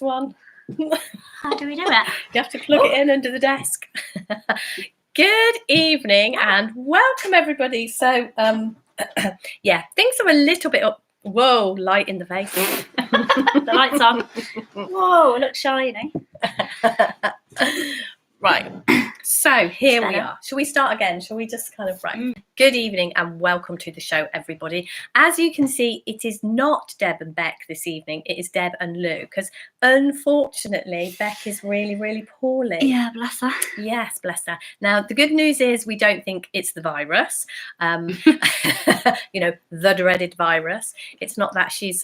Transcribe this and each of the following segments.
one. How do we do it? You have to plug it in under the desk. Good evening and welcome everybody. So yeah, things are a little bit up. Whoa, light in the face. The light's on. Whoa, it looks shiny. Right, so here we Stella. are. Shall we start again? Shall we just kind of Good evening and welcome to the show, everybody. As you can see, it is not Deb and Beck this evening. It is Deb and Lou, because unfortunately Beck is really, really poorly. Yeah, bless her. Yes, bless her. Now, the good news is we don't think it's the virus, you know, the dreaded virus. It's not that. She's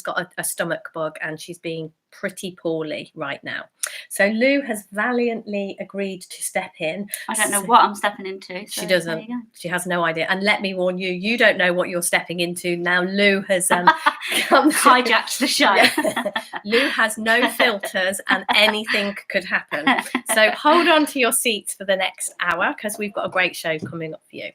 got a stomach bug and she's being pretty poorly right now. So Lou has valiantly agreed to step in. I don't know what I'm stepping into. So She doesn't. She has no idea. And let me warn you, you don't know what you're stepping into. Now Lou has hijacked the show. Lou has no filters and anything could happen. So hold on to your seats for the next hour because we've got a great show coming up for you.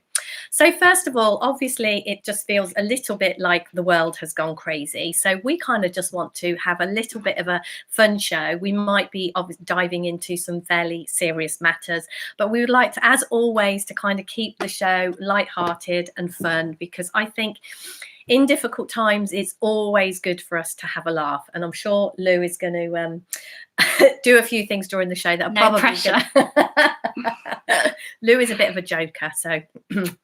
So first of all, obviously, it just feels a little bit like the world has gone crazy. So we kind of just want to have a little bit of a fun show. We might be diving into some fairly serious matters, but we would like to, as always, to kind of keep the show lighthearted and fun, because I think in difficult times, it's always good for us to have a laugh. And I'm sure Lou is going to do a few things during the show that are no probably pressure. Lou is a bit of a joker, so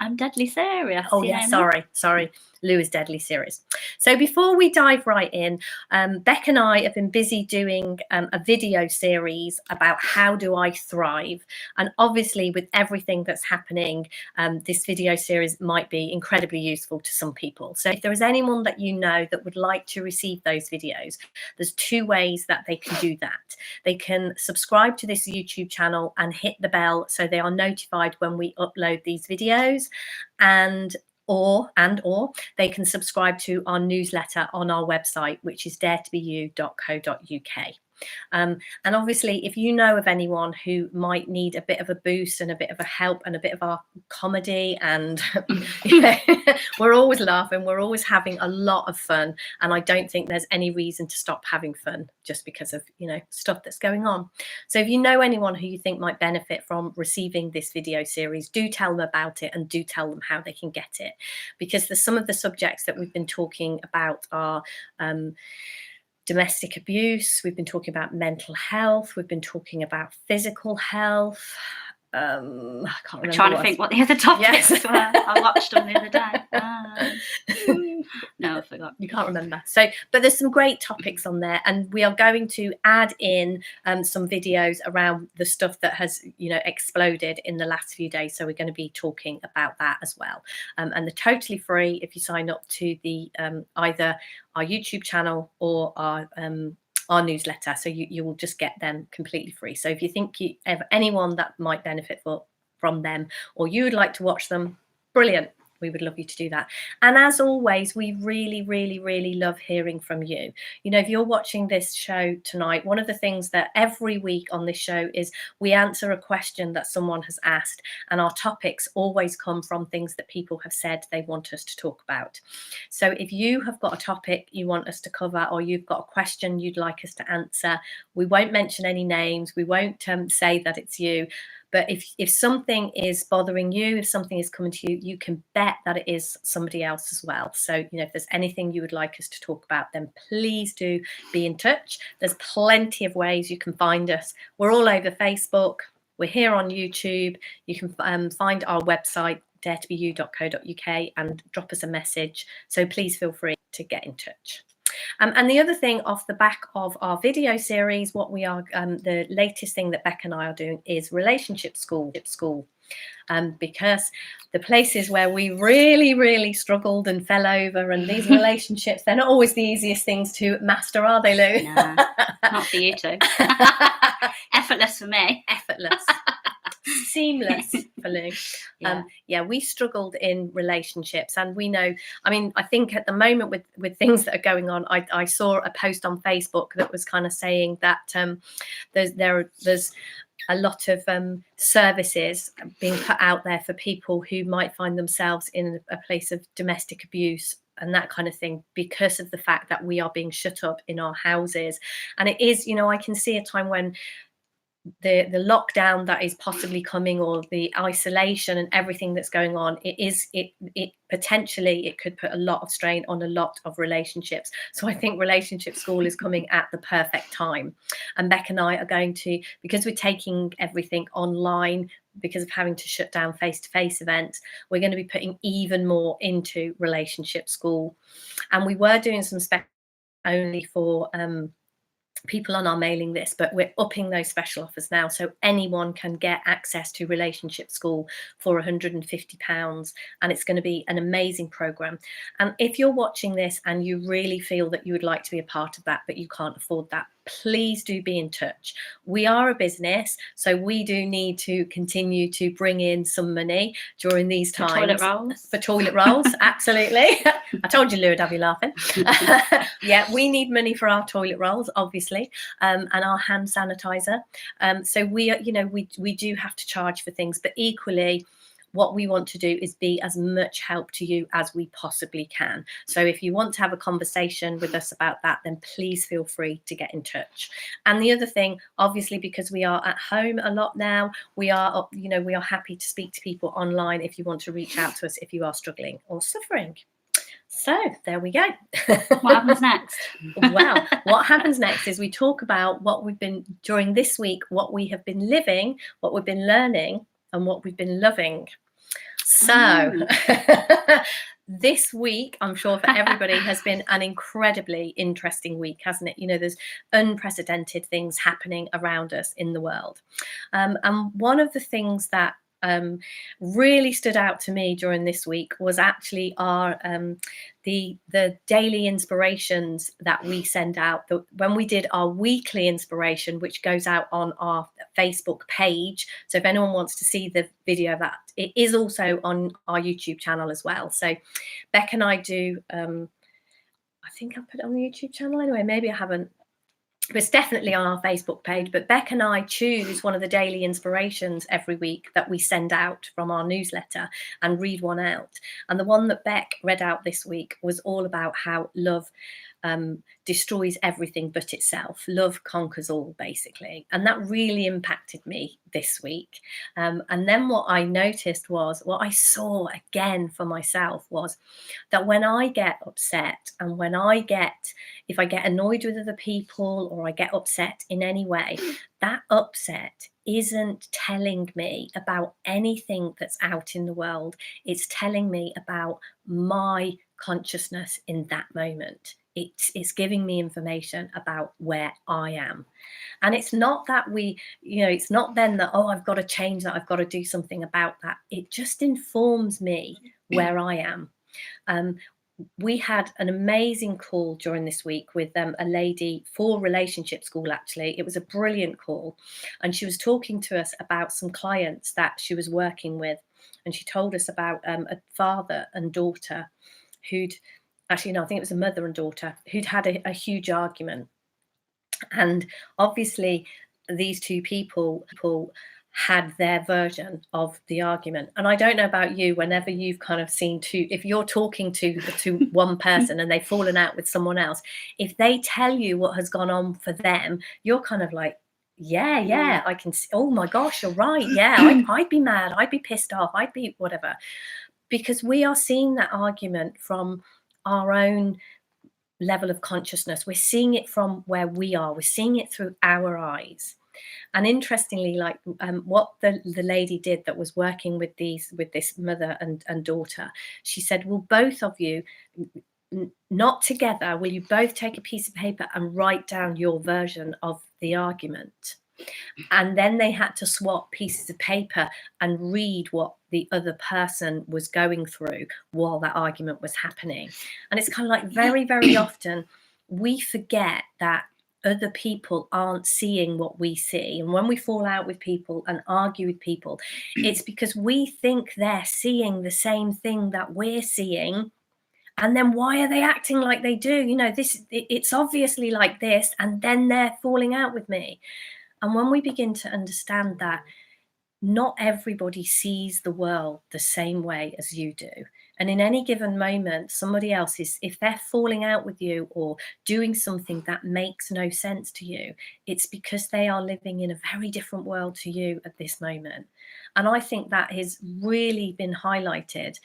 I'm deadly serious. Oh yeah, sorry. Lou is deadly serious. So before we dive right in, Beck and I have been busy doing a video series about how do I thrive, and obviously with everything that's happening, this video series might be incredibly useful to some people. So if there is anyone that you know that would like to receive those videos, there's two ways that they can do that. They can subscribe to this YouTube channel and hit the bell so they are notified when we upload these videos, or they can subscribe to our newsletter on our website, which is daretobeyou.co.uk. And obviously, if you know of anyone who might need a bit of a boost and a bit of a help and a bit of our comedy, and you know, we're always laughing, we're always having a lot of fun, and I don't think there's any reason to stop having fun just because of, you know, stuff that's going on. So if you know anyone who you think might benefit from receiving this video series, do tell them about it and do tell them how they can get it, because some of the subjects that we've been talking about are domestic abuse, we've been talking about mental health, we've been talking about physical health. I can't remember. I'm trying to think what the other topics were. I watched them the other day. No, I forgot. You can't remember. So, but there's some great topics on there, and we are going to add in some videos around the stuff that has, you know, exploded in the last few days. So we're going to be talking about that as well. And they're totally free if you sign up to the either our YouTube channel or our newsletter. So you will just get them completely free. So if you think you have anyone that might benefit from them, or you would like to watch them, brilliant. We would love you to do that. And as always, we really, really, really love hearing from you. You know, if you're watching this show tonight, one of the things that every week on this show is we answer a question that someone has asked, and our topics always come from things that people have said they want us to talk about. So if you have got a topic you want us to cover, or you've got a question you'd like us to answer, we won't mention any names. We won't say that it's you. But if something is bothering you, if something is coming to you, you can bet that it is somebody else as well. So, you know, if there's anything you would like us to talk about, then please do be in touch. There's plenty of ways you can find us. We're all over Facebook. We're here on YouTube. You can find our website, daretobeyou.co.uk, and drop us a message. So please feel free to get in touch. And the other thing off the back of our video series, what we are, the latest thing that Beck and I are doing is relationship school. Because the places where we really, really struggled and fell over, and these relationships, they're not always the easiest things to master, are they, Lou? Nah, not for you two. Effortless for me. Effortless. Seamless for Lou. We struggled in relationships, and we know, I mean, I think at the moment with things that are going on, I saw a post on Facebook that was kind of saying that there's a lot of services being put out there for people who might find themselves in a place of domestic abuse and that kind of thing, because of the fact that we are being shut up in our houses. And it is, I can see a time when the lockdown that is possibly coming, or the isolation and everything that's going on, it potentially it could put a lot of strain on a lot of relationships. So I think Relationship School is coming at the perfect time. And Beck and I are going to, because we're taking everything online because of having to shut down face-to-face events, we're going to be putting even more into Relationship School. And we were doing some special only for people on our mailing list, but we're upping those special offers now, so anyone can get access to Relationship School for £150, and it's going to be an amazing program. And if you're watching this and you really feel that you would like to be a part of that but you can't afford that, please do be in touch. We are a business, so we do need to continue to bring in some money during these times. For toilet rolls, absolutely. I told you, Lou, I'd have you laughing. Yeah, we need money for our toilet rolls, obviously, and our hand sanitizer. So we do have to charge for things, but equally, what we want to do is be as much help to you as we possibly can. So if you want to have a conversation with us about that, then please feel free to get in touch. And the other thing, obviously, because we are at home a lot now, we are happy to speak to people online if you want to reach out to us if you are struggling or suffering. So there we go. What happens next? Well, what happens next is we talk about what we've been during this week, what we have been living, what we've been learning, and what we've been loving. So this week, I'm sure for everybody, has been an incredibly interesting week, hasn't it? There's unprecedented things happening around us in the world. And one of the things that really stood out to me during this week was actually our the daily inspirations that we send out. When we did our weekly inspiration, which goes out on our Facebook page, so if anyone wants to see the video of that, it is also on our YouTube channel as well. So Beck and I do, I think I put it on the YouTube channel anyway, maybe I haven't. It's definitely on our Facebook page, but Beck and I choose one of the daily inspirations every week that we send out from our newsletter and read one out. And the one that Beck read out this week was all about how love destroys everything but itself. Love conquers all, basically. And that really impacted me this week. And then what I noticed was, what I saw again for myself was that when I get upset and if I get annoyed with other people or I get upset in any way, that upset isn't telling me about anything that's out in the world. It's telling me about my consciousness in that moment. It's giving me information about where I am. And it's not that it's not then that, oh, I've got to change that, I've got to do something about that. It just informs me where I am. We had an amazing call during this week with a lady for Relationship School, actually. It was a brilliant call. And she was talking to us about some clients that she was working with. And she told us about a father and daughter who'd, actually, no, I think it was a mother and daughter who'd had a huge argument. And obviously, these two people had their version of the argument. And I don't know about you, whenever you've kind of seen if you're talking to one person and they've fallen out with someone else, if they tell you what has gone on for them, you're kind of like, yeah, I can see, oh my gosh, you're right. Yeah, I'd be mad. I'd be pissed off. I'd be whatever. Because we are seeing that argument from our own level of consciousness. We're seeing it from where we are. We're seeing it through our eyes. And interestingly, like what the lady did that was working with this mother and daughter, she said, well, both of you, not together, will you both take a piece of paper and write down your version of the argument? And then they had to swap pieces of paper and read what the other person was going through while that argument was happening. And it's kind of like very, very often we forget that other people aren't seeing what we see. And when we fall out with people and argue with people, it's because we think they're seeing the same thing that we're seeing. And then why are they acting like they do? It's obviously like this, and then they're falling out with me. And when we begin to understand that not everybody sees the world the same way as you do, And in any given moment, somebody else is, if they're falling out with you or doing something that makes no sense to you, it's because they are living in a very different world to you at this moment. And I think that has really been highlighted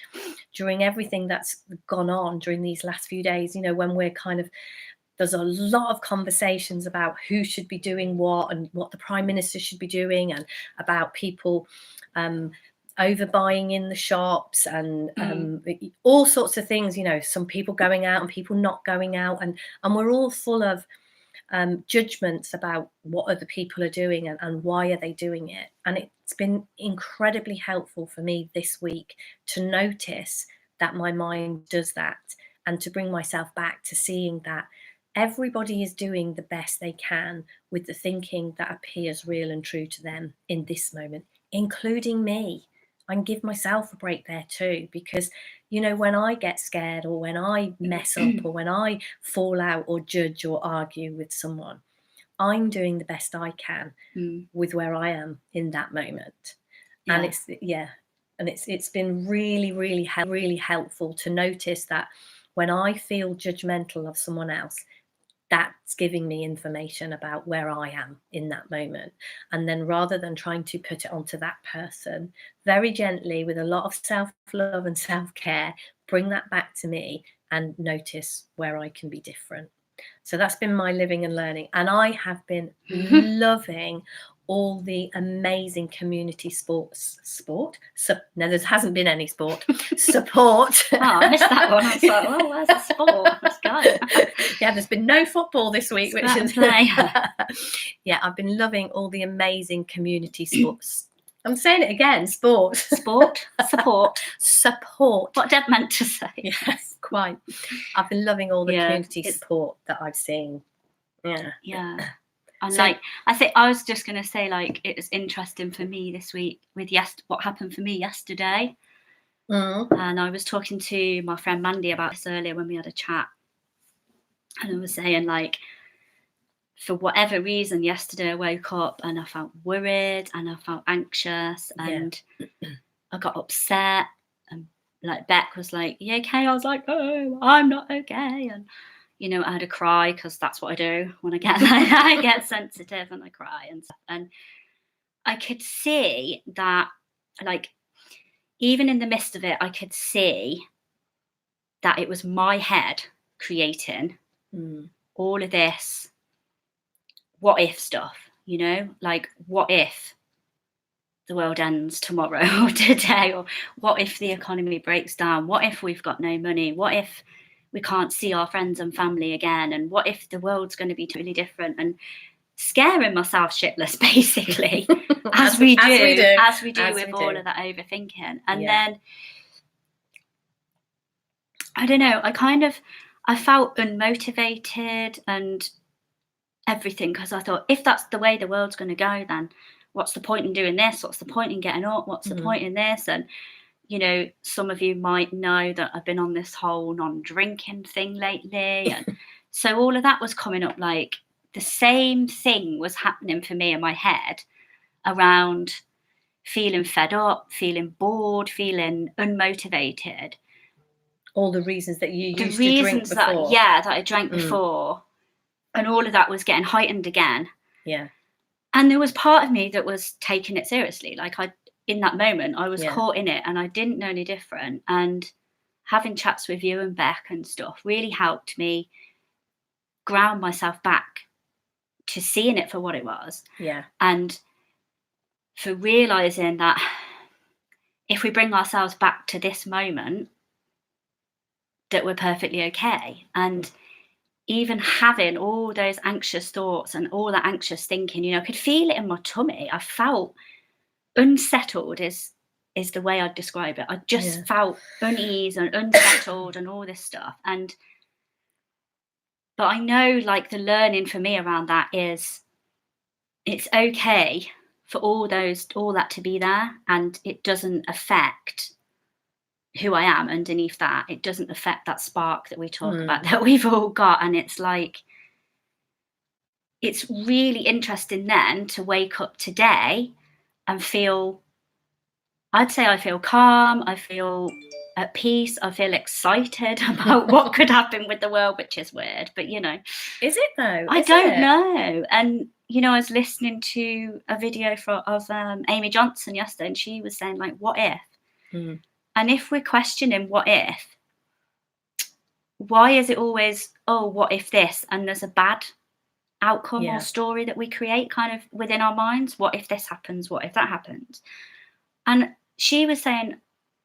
during everything that's gone on during these last few days, you know, when we're kind of, there's a lot of conversations about who should be doing what and what the Prime Minister should be doing, and about people overbuying in the shops and all sorts of things, you know, some people going out and people not going out, and we're all full of judgments about what other people are doing and why are they doing it. And it's been incredibly helpful for me this week to notice that my mind does that, and to bring myself back to seeing that everybody is doing the best they can with the thinking that appears real and true to them in this moment, including me. I can give myself a break there too, because, you know, when I get scared or when I mess up or when I fall out or judge or argue with someone, I'm doing the best I can with where I am in that moment. And it's been really helpful to notice that when I feel judgmental of someone else, that's giving me information about where I am in that moment. And then rather than trying to put it onto that person, very gently, with a lot of self-love and self-care, bring that back to me and notice where I can be different. So that's been my living and learning. And I have been loving all the amazing community support. No, there hasn't been any support. Oh, I missed that one. I was like, well, where's the sport? Let's go. Yeah, there's been no football this week, which is yeah, I've been loving all the amazing community sports. I'm saying it again, support. Support. What Deb meant to say. Yes, quite. I've been loving all the community support that I've seen. Yeah. And so, I think I was just going to say, like, it was interesting for me this week with what happened for me yesterday. And I was talking to my friend Mandy about this earlier when we had a chat. And I was saying, like, for whatever reason, yesterday I woke up and I felt worried and I felt anxious and I got upset. And, like, Beck was like, "You okay?" I was like, "Oh, I'm not okay." And, you know, I had a cry, because that's what I do when I get sensitive and I cry and stuff. And I could see that, like, even in the midst of it, I could see that it was my head creating all of this what if stuff, you know, like, what if the world ends tomorrow or today, or what if the economy breaks down, what if we've got no money, what if we can't see our friends and family again, and what if the world's going to be totally different, and scaring myself shitless, basically, as we do with all of that overthinking. And then I don't know, I felt unmotivated and everything, because I thought, if that's the way the world's going to go, then what's the point in doing this? What's the point in getting up? What's the point in this? And, you know, some of you might know that I've been on this whole non-drinking thing lately. And so all of that was coming up, like, the same thing was happening for me in my head around feeling fed up, feeling bored, feeling unmotivated. All the reasons that you used to drink before. That I drank before. And all of that was getting heightened again. Yeah. And there was part of me that was taking it seriously. Like, in that moment, I was caught in it and I didn't know any different. And having chats with you and Beck and stuff really helped me ground myself back to seeing it for what it was. Yeah. And for realising that if we bring ourselves back to this moment, that we're perfectly okay. And even having all those anxious thoughts and all that anxious thinking, you know, I could feel it in my tummy. I felt unsettled is the way I'd describe it. I just felt unease and unsettled and all this stuff. But I know, like, the learning for me around that is it's okay for all that to be there, and it doesn't affect who I am underneath that. It doesn't affect that spark that we talk about that we've all got. And it's like, it's really interesting then to wake up today and feel, I'd say I feel calm, I feel at peace. I feel excited about what could happen with the world, which is weird, but you know. Is it though? I don't know. And you know, I was listening to a video of Amy Johnson yesterday, and she was saying like, what if? And if we're questioning what if, why is it always, oh, what if this? And there's a bad outcome or story that we create kind of within our minds. What if this happens? What if that happens? And she was saying,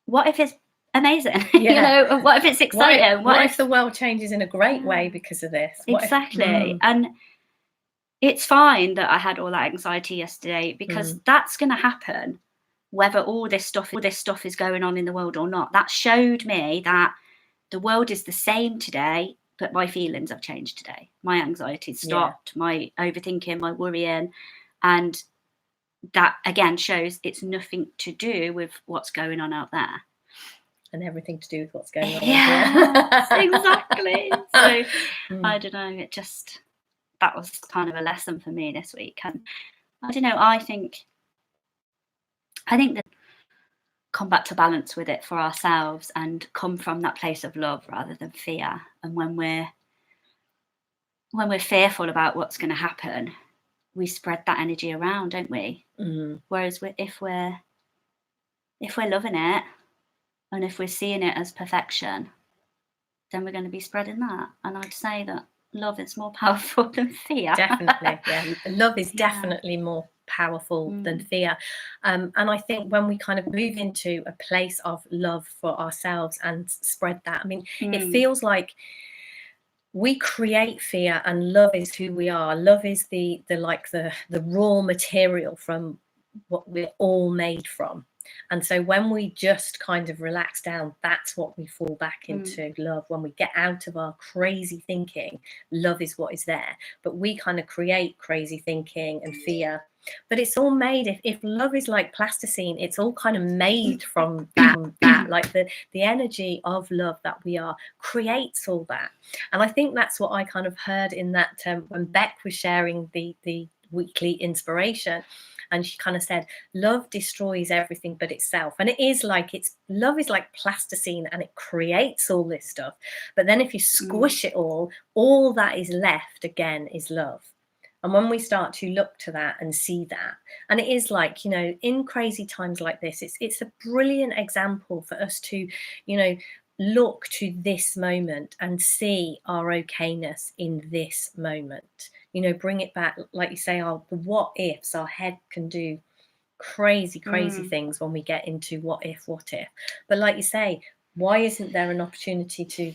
what if it's amazing? You know, what if it's exciting? What if the world changes in a great way because of this? Exactly. And it's fine that I had all that anxiety yesterday, because that's going to happen whether all this stuff is going on in the world or not. That showed me that the world is the same today, but my feelings have changed today. My anxiety stopped, my overthinking, my worrying, and that again shows it's nothing to do with what's going on out there. And everything to do with what's going on. Yes, exactly. So I don't know, that was kind of a lesson for me this week. And I don't know, I think that come back to balance with it for ourselves and come from that place of love rather than fear. And when we're fearful about what's going to happen, we spread that energy around, don't we? Whereas if we're loving it, and if we're seeing it as perfection, then we're going to be spreading that. And I'd say that love is more powerful than fear. Definitely, yeah. Love is definitely more powerful than fear. And I think when we kind of move into a place of love for ourselves and spread that, I mean, it feels like we create fear, and love is who we are. Love is the raw material from what we're all made from. And so when we just kind of relax down, that's what we fall back into, love. When we get out of our crazy thinking, love is what is there. But we kind of create crazy thinking and fear. But it's all made, if love is like plasticine, it's all kind of made from that. Like the energy of love that we are creates all that. And I think that's what I kind of heard in that when Beck was sharing the weekly inspiration. And she kind of said, love destroys everything but itself. And it is like, love is like plasticine, and it creates all this stuff. But then if you squish it all that is left again is love. And when we start to look to that and see that, and it is like, you know, in crazy times like this, it's a brilliant example for us to, you know, look to this moment and see our okayness in this moment. You know, bring it back, like you say, the what ifs. Our head can do crazy things when we get into what if. But like you say, why isn't there an opportunity to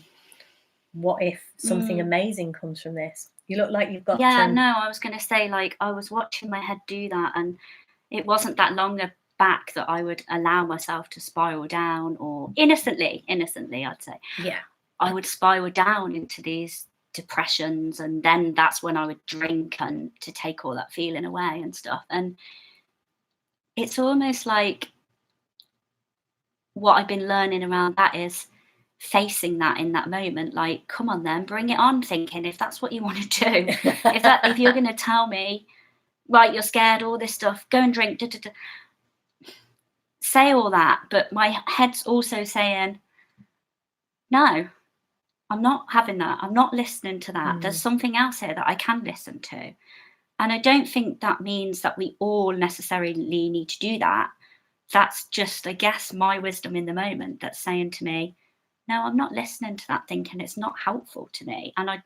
what if something amazing comes from this? You look like you've got no, I was going to say, like, I was watching my head do that, and it wasn't that long back that I would allow myself to spiral down, or innocently I'd say, I would spiral down into these depressions, and then that's when I would drink and to take all that feeling away and stuff. And it's almost like what I've been learning around that is facing that in that moment, like, come on then, bring it on, thinking, if that's what you want to do, if you're going to tell me, right, you're scared, all this stuff, go and drink, say all that. But my head's also saying, no, I'm not having that. I'm not listening to that. There's something else here that I can listen to. And I don't think that means that we all necessarily need to do that. That's just, I guess, my wisdom in the moment that's saying to me, no, I'm not listening to that thinking. It's not helpful to me. And I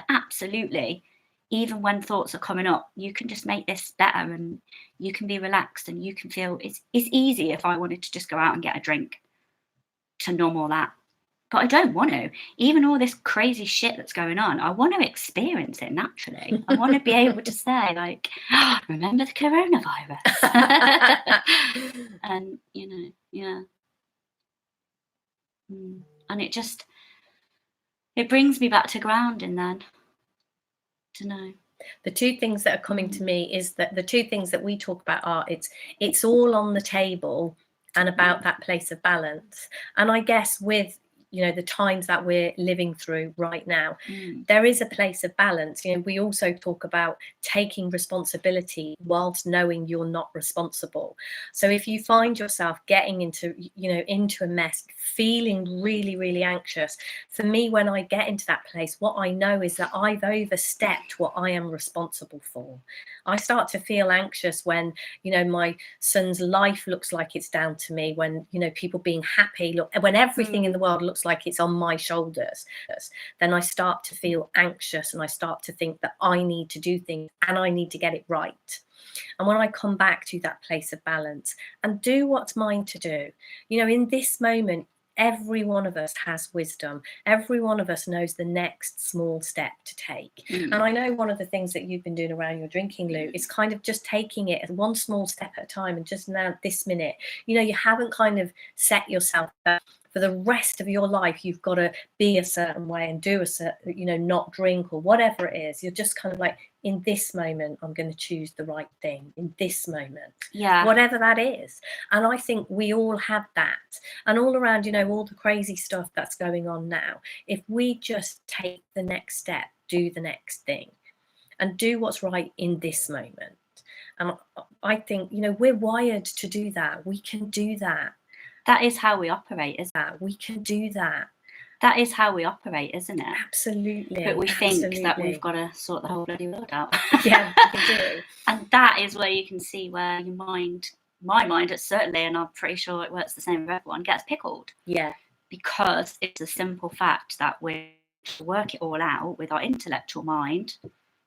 absolutely, even when thoughts are coming up, you can just make this better, and you can be relaxed, and you can feel it's easy if I wanted to just go out and get a drink to numb all that. But I don't want to. Even all this crazy shit that's going on, I want to experience it naturally. I want to be able to say, like, oh, remember the coronavirus? And, you know, yeah. And it brings me back to grounding then. To know. The two things that are coming to me is that the two things that we talk about are it's all on the table and about that place of balance. And I guess with you know, the times that we're living through right now. There is a place of balance. You know, we also talk about taking responsibility whilst knowing you're not responsible. So if you find yourself getting into, you know, into a mess, feeling really, really anxious, for me, when I get into that place, what I know is that I've overstepped what I am responsible for. I start to feel anxious when, you know, my son's life looks like it's down to me, when, you know, people being happy, look, when everything in the world looks like it's on my shoulders, then I start to feel anxious, and I start to think that I need to do things and I need to get it right. And when I come back to that place of balance and do what's mine to do, you know, in this moment, every one of us has wisdom. Every one of us knows the next small step to take. And I know one of the things that you've been doing around your drinking, Lou, is kind of just taking it as one small step at a time. And just now, this minute, you know, you haven't kind of set yourself up for the rest of your life. You've got to be a certain way and do a certain, you know, not drink or whatever it is. You're just kind of like, in this moment, I'm going to choose the right thing in this moment. Yeah. Whatever that is. And I think we all have that. And all around, you know, all the crazy stuff that's going on now, if we just take the next step, do the next thing, and do what's right in this moment. And I think, you know, we're wired to do that. We can do that. That is how we operate, isn't it? We can do that. That is how we operate, isn't it? Absolutely. But we think that we've got to sort the whole bloody world out. Yeah, we do. And that is where you can see where your mind, my mind, certainly, and I'm pretty sure it works the same for everyone, gets pickled. Yeah. Because it's a simple fact that we work it all out with our intellectual mind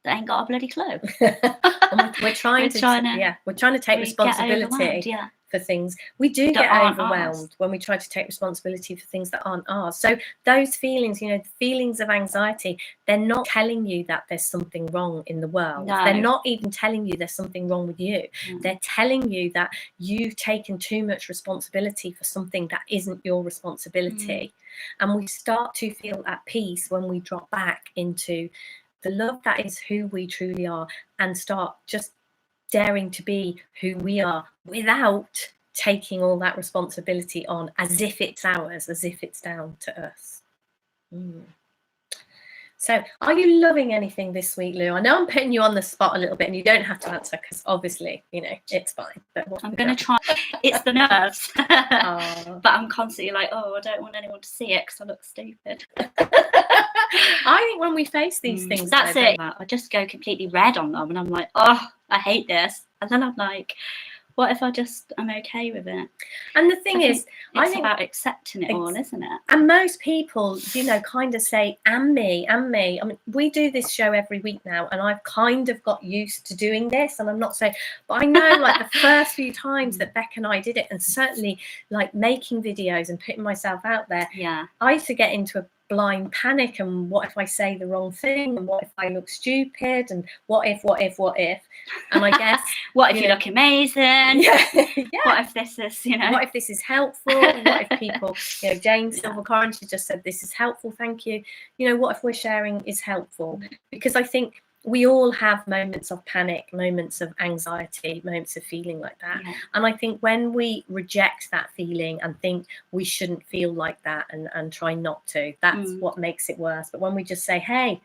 that ain't got a bloody clue. we're trying to take responsibility for things. We do get overwhelmed when we try to take responsibility for things that aren't ours. So those feelings, you know, the feelings of anxiety, they're not telling you that there's something wrong in the world. No. They're not even telling you there's something wrong with you. They're telling you that you've taken too much responsibility for something that isn't your responsibility. And we start to feel at peace when we drop back into the love that is who we truly are, and start just daring to be who we are without taking all that responsibility on as if it's ours, as if it's down to us. So are you loving anything this week, Lou? I know I'm putting you on the spot a little bit, and you don't have to answer because obviously, you know, it's fine. But I'm going to try. It's the nerves. But I'm constantly like, oh, I don't want anyone to see it because I look stupid. I think when we face these things, that's it. I just go completely red on them, and I'm like, oh, I hate this. And then I'm like, what if I'm okay with it? And the thing is, I think it's about accepting it all, isn't it? And most people, you know, kind of say, and me. I mean, we do this show every week now, and I've kind of got used to doing this. And I'm not saying, but I know, like, the first few times that Beck and I did it, and certainly like making videos and putting myself out there, I used to get into a blind panic, and what if I say the wrong thing, and what if I look stupid, and what if, and I guess what if you look amazing, what if this is, you know, what if this is helpful, what if people, you know, Jane Silver-Corrin, she just said this is helpful, thank you, you know, what if we're sharing is helpful? Because I think we all have moments of panic, moments of anxiety, moments of feeling like that. And I think when we reject that feeling and think we shouldn't feel like that, and try not to, that's what makes it worse. But when we just say, hey,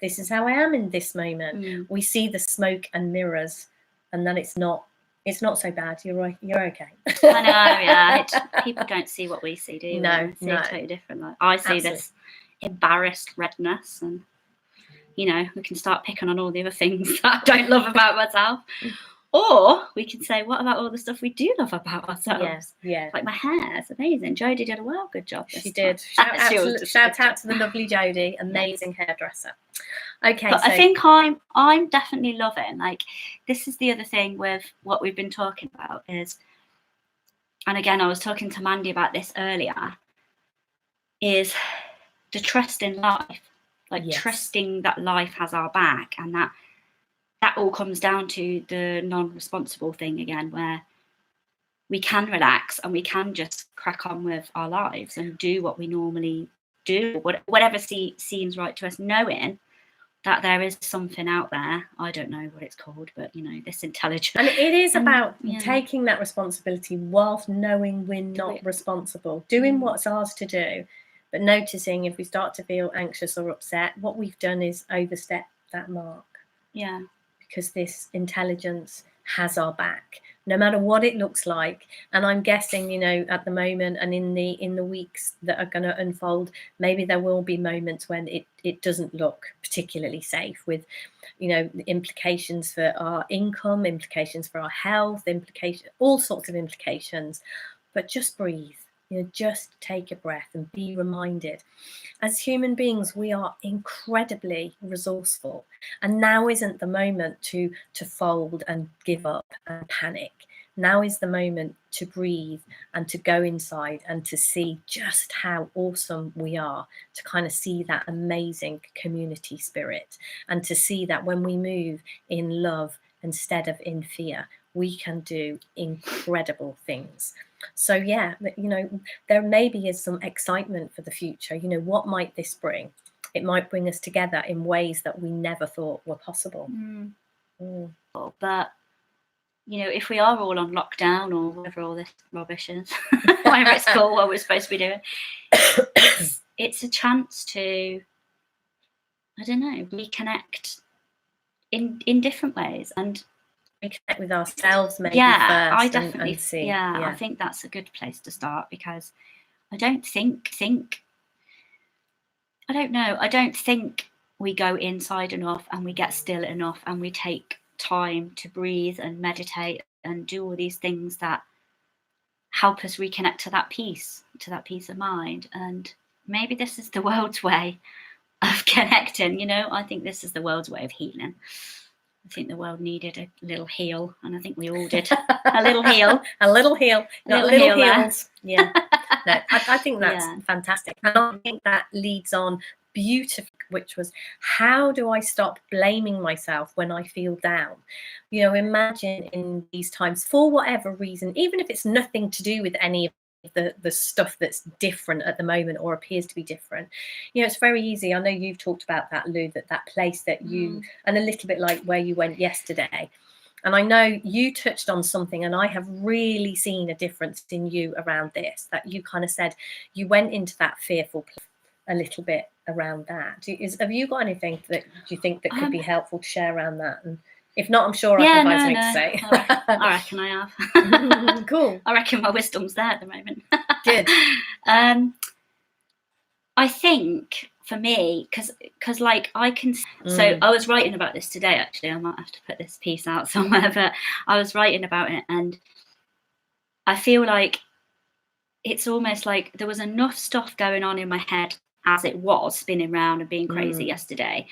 this is how I am in this moment, we see the smoke and mirrors, and then it's not so bad. You're right. You're okay. I know, people don't see what we see, do they? No, they see it totally different. Like, I see this embarrassed redness, and you know, we can start picking on all the other things that I don't love about myself. Or we can say, what about all the stuff we do love about ourselves? Yeah. Like my hair, it's amazing. Jodie did a well good job. She did. Shout out to the lovely Jodie, amazing hairdresser. Okay. But I think I'm definitely loving, like, this is the other thing with what we've been talking about is, and again, I was talking to Mandy about this earlier, is the trust in life. Like trusting that life has our back, and that all comes down to the non-responsible thing again, where we can relax and we can just crack on with our lives and do what we normally do, whatever seems right to us, knowing that there is something out there. I don't know what it's called, but you know, this intelligence. And it is about taking that responsibility whilst knowing we're not responsible, doing what's ours to do, But noticing if we start to feel anxious or upset, what we've done is overstep that mark. Yeah. Because this intelligence has our back, no matter what it looks like. And I'm guessing, you know, at the moment and in the weeks that are going to unfold, maybe there will be moments when it doesn't look particularly safe, with, you know, implications for our income, implications for our health, all sorts of implications. But just breathe. You know, just take a breath and be reminded. As human beings, we are incredibly resourceful, and now isn't the moment to fold and give up and panic. Now is the moment to breathe and to go inside and to see just how awesome we are, to kind of see that amazing community spirit, and to see that when we move in love instead of in fear, we can do incredible things. So yeah, you know, there maybe is some excitement for the future. You know, what might this bring? It might bring us together in ways that we never thought were possible. But, you know, if we are all on lockdown or whatever all this rubbish is, whatever it's called, what we're supposed to be doing, it's a chance to, I don't know, reconnect in different ways and reconnect with ourselves maybe first. I definitely and see. I think that's a good place to start, because I don't think we go inside enough and we get still enough and we take time to breathe and meditate and do all these things that help us reconnect to that peace of mind. And maybe this is the world's way of connecting, you know. I think this is the world's way of healing. I think the world needed a little heal, and I think we all did. A little heal. A little heal. Got little heals. Yeah. No, I think that's fantastic. And I think that leads on beautifully, which was, how do I stop blaming myself when I feel down? You know, imagine in these times, for whatever reason, even if it's nothing to do with any of the stuff that's different at the moment or appears to be different, you know, it's very easy. I know you've talked about that, Lou, that place that you, and a little bit like where you went yesterday. And I know you touched on something, and I have really seen a difference in you around this, that you kind of said you went into that fearful place a little bit around that. Have you got anything that you think that could be helpful to share around that? And if not, I'm sure I can find something to say. I reckon I have. Cool. I reckon my wisdom's there at the moment. Good. I think for me, because like I can, so I was writing about this today, actually. I might have to put this piece out somewhere, but I was writing about it, and I feel like it's almost like there was enough stuff going on in my head as it was spinning around and being crazy yesterday.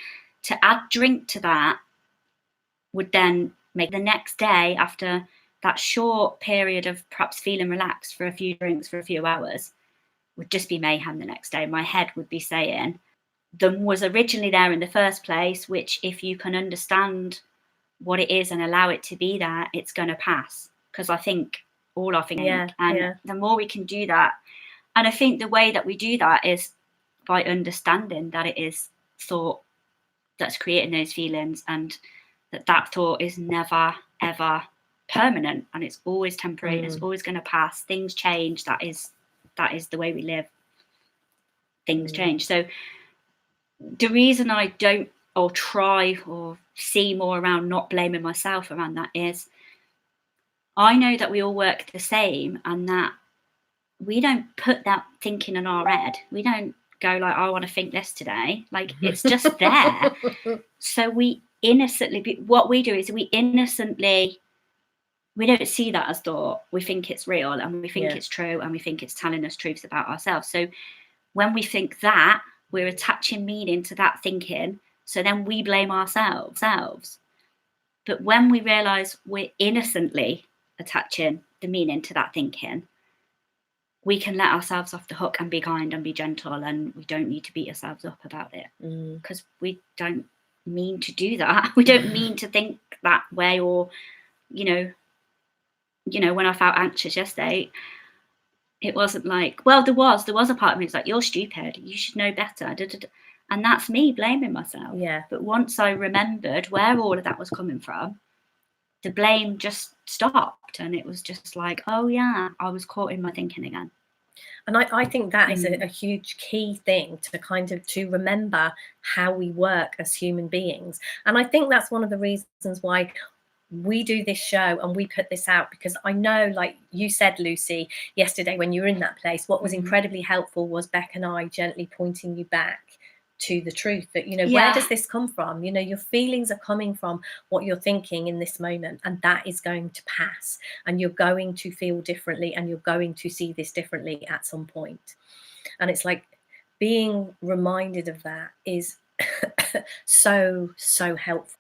To add drink to that would then make the next day, after that short period of perhaps feeling relaxed for a few drinks for a few hours, would just be mayhem the next day. My head would be saying, them was originally there in the first place, which if you can understand what it is and allow it to be there, it's going to pass. Because I think all our thinking, the more we can do that, and I think the way that we do that is by understanding that it is thought that's creating those feelings, and that thought is never ever permanent, and it's always temporary. It's always going to pass. Things change. That is the way we live. Things change. So the reason I don't, or try, or see more around not blaming myself around that is, I know that we all work the same, and that we don't put that thinking in our head. We don't go like, I want to think this today. Like, it's just there. So we innocently, what we do is we don't see that as thought. We think it's real, and we think it's true, and we think it's telling us truths about ourselves. So when we think that, we're attaching meaning to that thinking. So then we blame ourselves. But when we realize we're innocently attaching the meaning to that thinking, we can let ourselves off the hook and be kind and be gentle, and we don't need to beat ourselves up about it, because we don't mean to do that. We don't mean to think that way. Or, you know, when I felt anxious yesterday, it wasn't like, well, there was a part of me that's like, you're stupid, you should know better. And that's me blaming myself. Yeah. But once I remembered where all of that was coming from, the blame just stopped, and it was just like, oh yeah, I was caught in my thinking again. And I think that is a huge key thing to remember how we work as human beings. And I think that's one of the reasons why we do this show and we put this out, because I know, like you said, Lucy, yesterday when you were in that place, what was incredibly helpful was Beck and I gently pointing you back to the truth that, where does this come from? Your feelings are coming from what you're thinking in this moment, and that is going to pass, and you're going to feel differently, and you're going to see this differently at some point. And it's like being reminded of that is so helpful.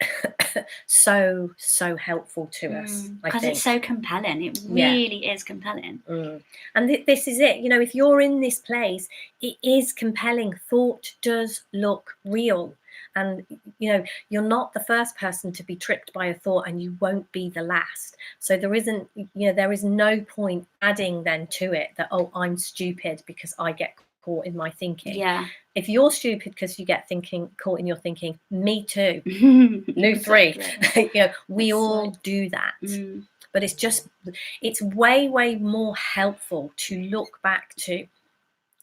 so helpful to us, because it's so compelling. It really is compelling. And this is it, if you're in this place, it is compelling. Thought does look real, and you're not the first person to be tricked by a thought, and you won't be the last. So there is no point adding then to it that, oh, I'm stupid because I get caught in my thinking. If you're stupid because you get caught in your thinking, me too. New three. We all do that. But it's way more helpful to look back to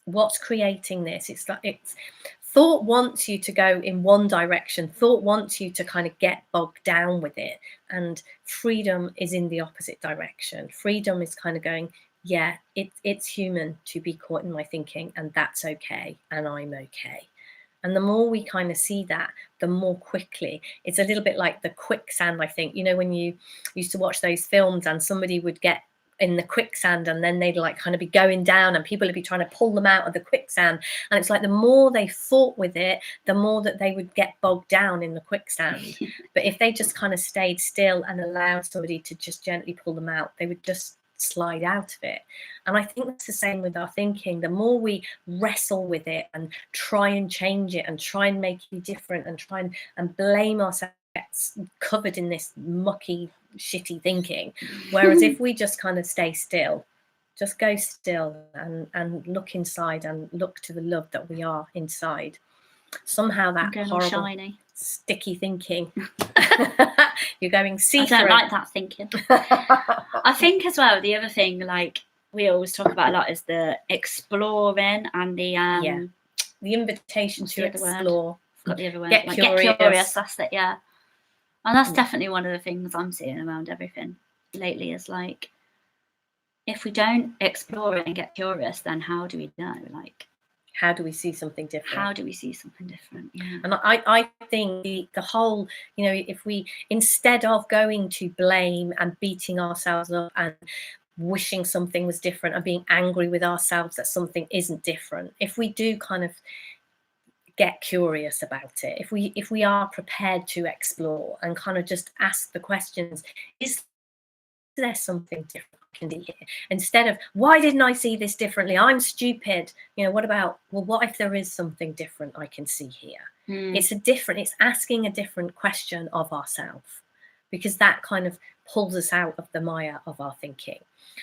what's creating this. It's thought wants you to go in one direction. Thought wants you to kind of get bogged down with it. And freedom is in the opposite direction. Freedom is kind of going, yeah, it's human to be caught in my thinking, and that's okay, and I'm okay. And the more we kind of see that, the more quickly, it's a little bit like the quicksand, I think. When you used to watch those films and somebody would get in the quicksand and then they'd like kind of be going down and people would be trying to pull them out of the quicksand. And it's like the more they fought with it, the more that they would get bogged down in the quicksand. But if they just kind of stayed still and allowed somebody to just gently pull them out, they would just slide out of it. And I think that's the same with our thinking. The more we wrestle with it and try and change it and try and make it different and try and blame ourselves covered in this mucky shitty thinking, whereas if we just kind of stay still, just go still and look inside and look to the love that we are inside, somehow that horrible shiny sticky thinking you're going see-through. I don't like that thinking. I think as well, the other thing, like we always talk about a lot, is the exploring and the invitation to explore. Got the other word. Get curious. That's it. Yeah. And that's definitely one of the things I'm seeing around everything lately, is like, if we don't explore it and get curious, then how do we know? Like, how do we see something different? Yeah. And I think the whole, if we, instead of going to blame and beating ourselves up and wishing something was different and being angry with ourselves that something isn't different, if we do kind of get curious about it, if we are prepared to explore and kind of just ask the questions, is there something different I can do here? Instead of, why didn't I see this differently? I'm stupid. What about, well, what if there is something different I can see here? It's asking a different question of ourselves, because that kind of pulls us out of the mire of our thinking.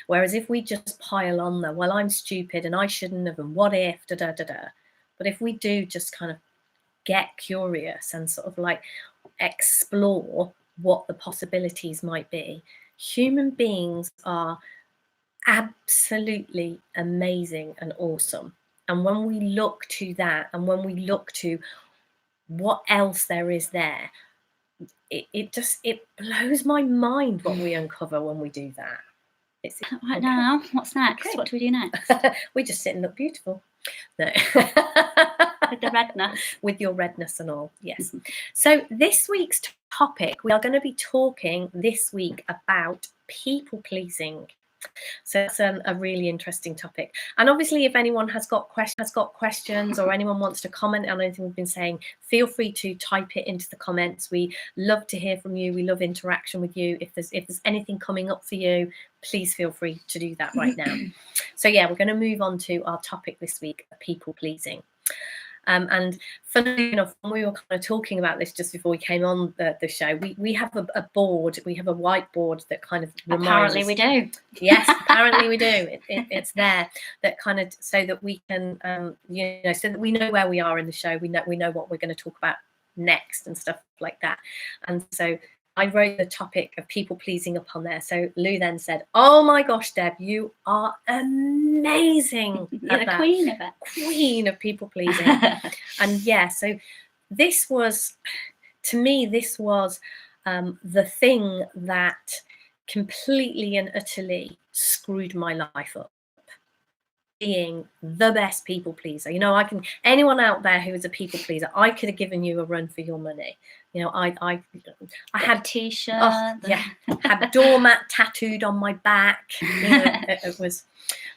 Whereas if we just pile on the, well, I'm stupid and I shouldn't have, and what if, But if we do just kind of get curious and sort of like explore what the possibilities might be, human beings are absolutely amazing and awesome. And when we look to that, and when we look to what else there is there, it blows my mind what we uncover when we do that. It's right. Okay. Now, what's next? Okay. What do we do next? We just sit and look beautiful. No. With the redness. With your redness and all, yes. So this week's topic, we are going to be talking this week about people pleasing. So that's a really interesting topic. And obviously, if anyone has got questions or anyone wants to comment on anything we've been saying, feel free to type it into the comments. We love to hear from you. We love interaction with you. If there's anything coming up for you, please feel free to do that right now. So yeah, we're going to move on to our topic this week, people pleasing. And funnily enough, when we were kind of talking about this just before we came on the show, we have a board, we have a whiteboard that kind of reminds us. Apparently we do. Yes, apparently we do. It's there, that kind of, so that we can, so that we know where we are in the show. We know what we're going to talk about next and stuff like that. And so I wrote the topic of people pleasing up on there. So Lou then said, "Oh my gosh, Deb, you are amazing. You're the queen of it. Queen of people pleasing." And yeah, so this was, to me, this was the thing that completely and utterly screwed my life up. Being the best people pleaser. You know, anyone out there who is a people pleaser, I could have given you a run for your money. You know, I had t-shirt. Had doormat tattooed on my back. You know, it was,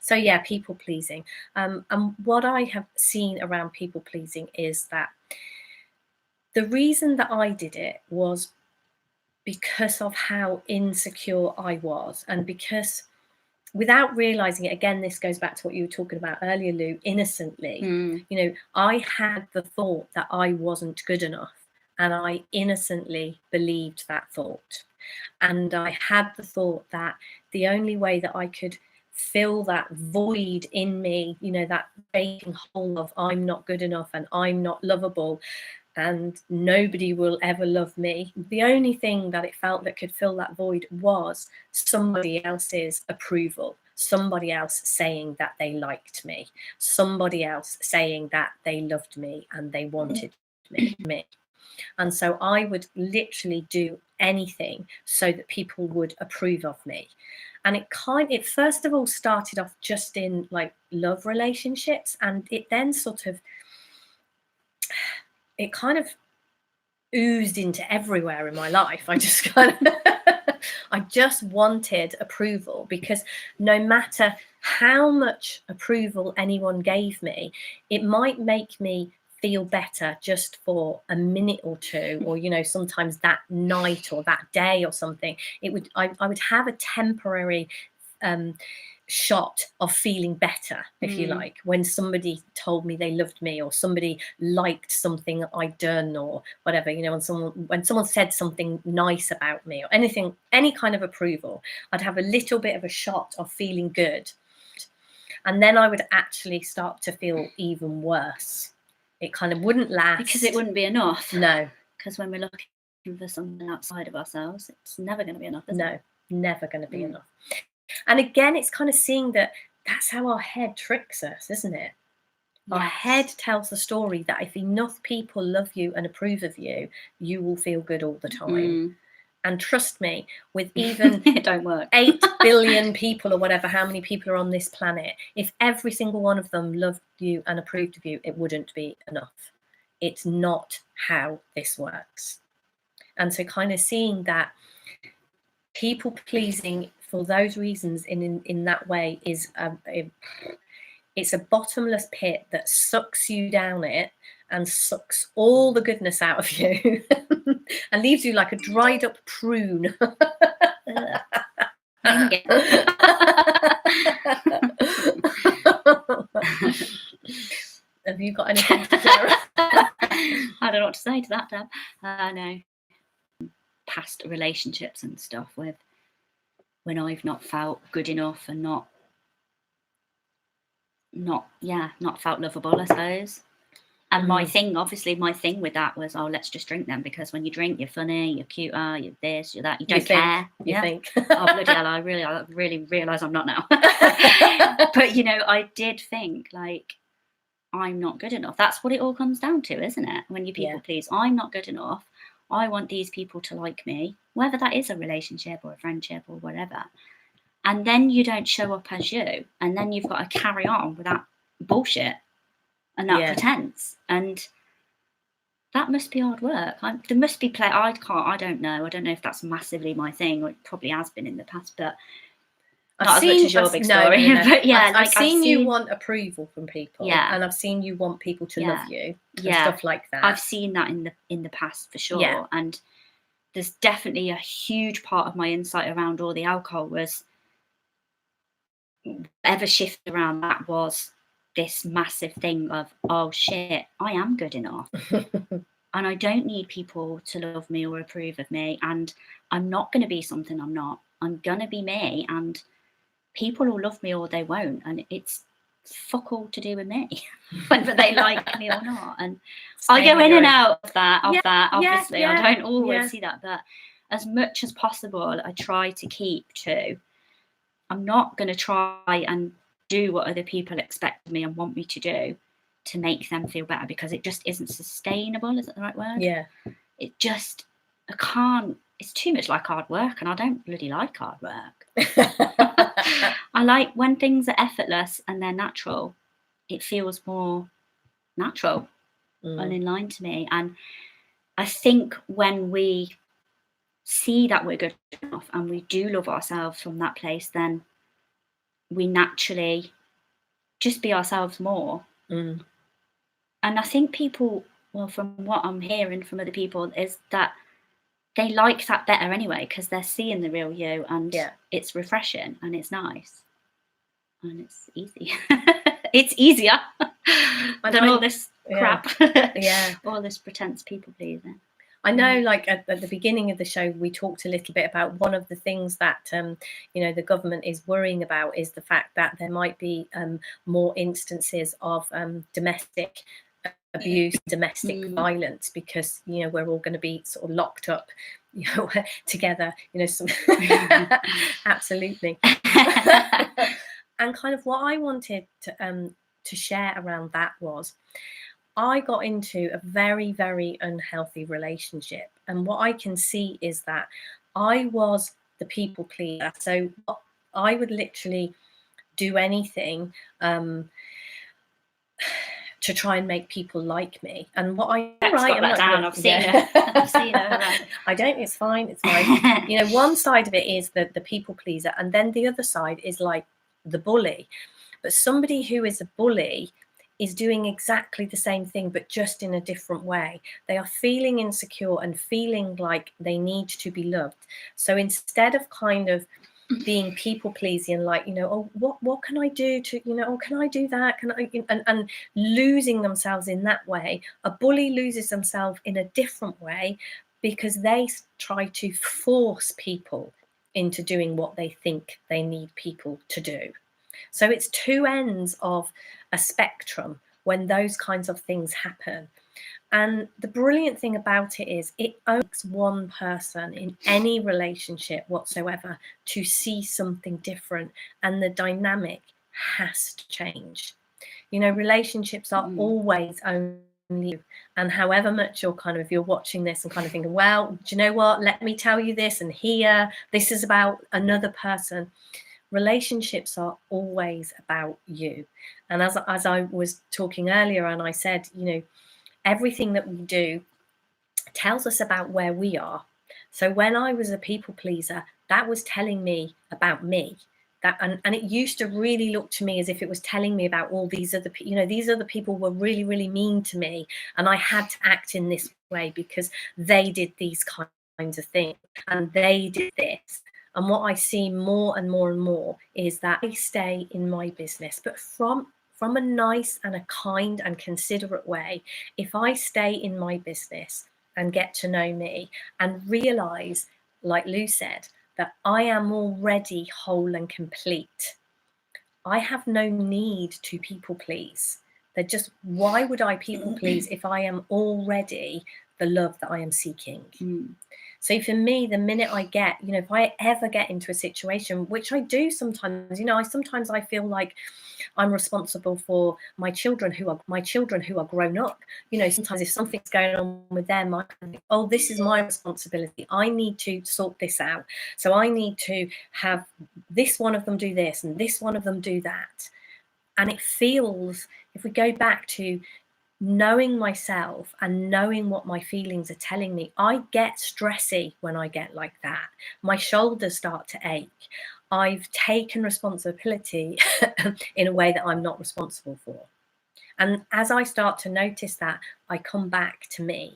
so yeah, people pleasing. And what I have seen around people pleasing is that the reason that I did it was because of how insecure I was, and because, without realizing it, again, this goes back to what you were talking about earlier, Lou, innocently, you know, I had the thought that I wasn't good enough, and I innocently believed that thought. And I had the thought that the only way that I could fill that void in me, you know, that aching hole of I'm not good enough and I'm not lovable and nobody will ever love me, the only thing that it felt that could fill that void was somebody else's approval, somebody else saying that they liked me, somebody else saying that they loved me and they wanted me. And so I would literally do anything so that people would approve of me. And it first of all started off just in like love relationships, and it then sort of, it kind of oozed into everywhere in my life. I just kind of I just wanted approval, because no matter how much approval anyone gave me, it might make me feel better just for a minute or two, or, you know, sometimes that night or that day or something. I would have a temporary shot of feeling better, if you like, when somebody told me they loved me, or somebody liked something I'd done, or whatever, you know, when someone said something nice about me, or anything, any kind of approval, I'd have a little bit of a shot of feeling good. And then I would actually start to feel even worse. It kind of wouldn't last. Because it wouldn't be enough. No. Because when we're looking for something outside of ourselves, it's never going to be enough, is it? No, never going to be enough. And again, it's kind of seeing that that's how our head tricks us, isn't it? Our head tells the story that if enough people love you and approve of you, you will feel good all the time. And trust me, with even it don't work. 8 billion people, or whatever, how many people are on this planet, if every single one of them loved you and approved of you, it wouldn't be enough. It's not how this works. And so kind of seeing that people pleasing for those reasons in that way is it's a bottomless pit that sucks you down it and sucks all the goodness out of you and leaves you like a dried up prune. Have you got anything to say? I don't know what to say to that, Deb. No. Past relationships and stuff with when I've not felt good enough and not felt lovable, I suppose. And my thing with that was, oh, let's just drink them, because when you drink, you're funny, you're cuter, you're this, you're that, you don't care. You think? Oh, bloody hell, I really realise I'm not now. But, you know, I did think, like, I'm not good enough. That's what it all comes down to, isn't it? When you people please, I'm not good enough. I want these people to like me, whether that is a relationship or a friendship or whatever. And then you don't show up as you. And then you've got to carry on with that bullshit and that pretense. And that must be hard work. There must be I don't know. I don't know if that's massively my thing, or it probably has been in the past, but not as much as your big story. No. But yeah, I've seen you want approval from people. Yeah. And I've seen you want people to love you. And stuff like that. I've seen that in the past for sure. Yeah. And there's definitely a huge part of my insight around all the alcohol was ever shift around that was this massive thing of, oh shit, I am good enough. And I don't need people to love me or approve of me. And I'm not going to be something I'm not. I'm going to be me. And people will love me or they won't. And it's fuck all to do with me, whether they like me or not. And I go in and out of that, obviously. I don't always see that. But as much as possible, I try to keep to, I'm not going to try and do what other people expect of me and want me to do to make them feel better, because it just isn't sustainable. Is that the right word? Yeah. It just, I can't, it's too much like hard work, and I don't bloody like hard work. I like when things are effortless and they're natural. It feels more natural and in line to me. And I think when we see that we're good enough and we do love ourselves from that place, then we naturally just be ourselves more. And I think people, well, from what I'm hearing from other people, is that they like that better anyway, because they're seeing the real you, and it's refreshing and it's nice and it's easy. It's easier than all this crap. All this pretense people pleasing. I know, like at the beginning of the show, we talked a little bit about one of the things that the government is worrying about is the fact that there might be more instances of domestic abuse, domestic violence, because we're all going to be sort of locked up together, absolutely. And kind of what I wanted to share around that was, I got into a very, very unhealthy relationship. And what I can see is that I was the people pleaser. So I would literally do anything to try and make people like me. And what I I've seen it. I've seen it. I don't, it's fine, it's fine. One side of it is the people pleaser, and then the other side is like the bully. But somebody who is a bully is doing exactly the same thing, but just in a different way. They are feeling insecure and feeling like they need to be loved. So instead of kind of being people pleasing, like, oh, what can I do to, oh, can I do that? Can I, and losing themselves in that way, a bully loses themselves in a different way, because they try to force people into doing what they think they need people to do. So it's two ends of a spectrum when those kinds of things happen. And the brilliant thing about it is it only takes one person in any relationship whatsoever to see something different, and the dynamic has to change. Relationships are always only you. And however much you're watching this and kind of thinking, well, do you know what? Let me tell you this, and here, this is about another person. Relationships are always about you. And as I was talking earlier, and I said, everything that we do tells us about where we are. So when I was a people pleaser, that was telling me about me. And it used to really look to me as if it was telling me about all these other people. These other people were really, really mean to me, and I had to act in this way because they did these kinds of things and they did this. And what I see more and more and more is that I stay in my business, but from a nice and a kind and considerate way. If I stay in my business and get to know me and realize, like Lou said, that I am already whole and complete, I have no need to people please. Why would I people please if I am already the love that I am seeking? So for me, the minute I get, if I ever get into a situation, which I do sometimes, sometimes I feel like I'm responsible for my children who are grown up. Sometimes if something's going on with them, I think, oh, this is my responsibility. I need to sort this out. So I need to have this one of them do this and this one of them do that. And it feels, if we go back to knowing myself and knowing what my feelings are telling me, I get stressy when I get like that. My shoulders start to ache. I've taken responsibility in a way that I'm not responsible for. And as I start to notice that, I come back to me.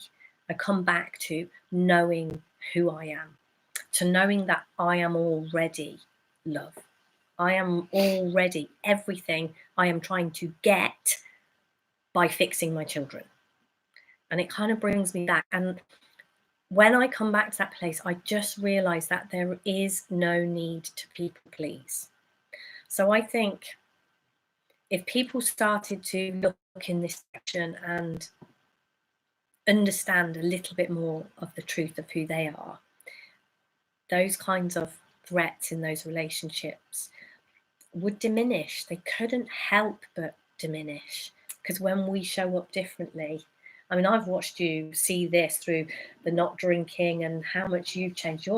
I come back to knowing who I am, to knowing that I am already love. I am already everything I am trying to get by fixing my children. And it kind of brings me back. And when I come back to that place, I just realize that there is no need to people please. So I think if people started to look in this direction and understand a little bit more of the truth of who they are, those kinds of threats in those relationships would diminish. They couldn't help but diminish, because when we show up differently, I mean, I've watched you see this through the not drinking and how much you've changed.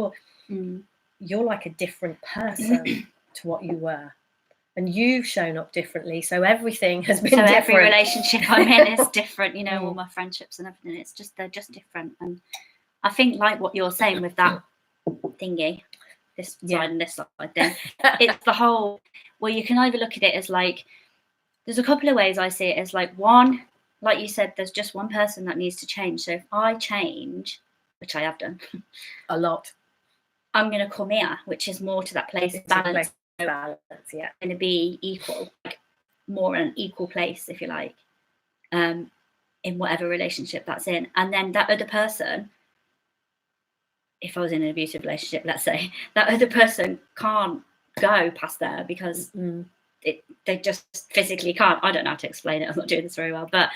You're like a different person to what you were, and you've shown up differently, so everything has been different. Every relationship I'm in is different, you know. All my friendships and everything, it's just, they're just different. And I think, like what you're saying with that thingy, this side and this side, then it's the whole, well, you can either look at it as like, there's a couple of ways I see it. As like, one, like you said, there's just one person that needs to change. So if I change, which I have done a lot, I'm going to come here, which is more to that place of balance. Going to be equal, like more an equal place, if you like, in whatever relationship that's in. And then that other person, if I was in an abusive relationship, let's say, that other person can't go past there because they just physically can't. I don't know how to explain it. I'm not doing this very well. But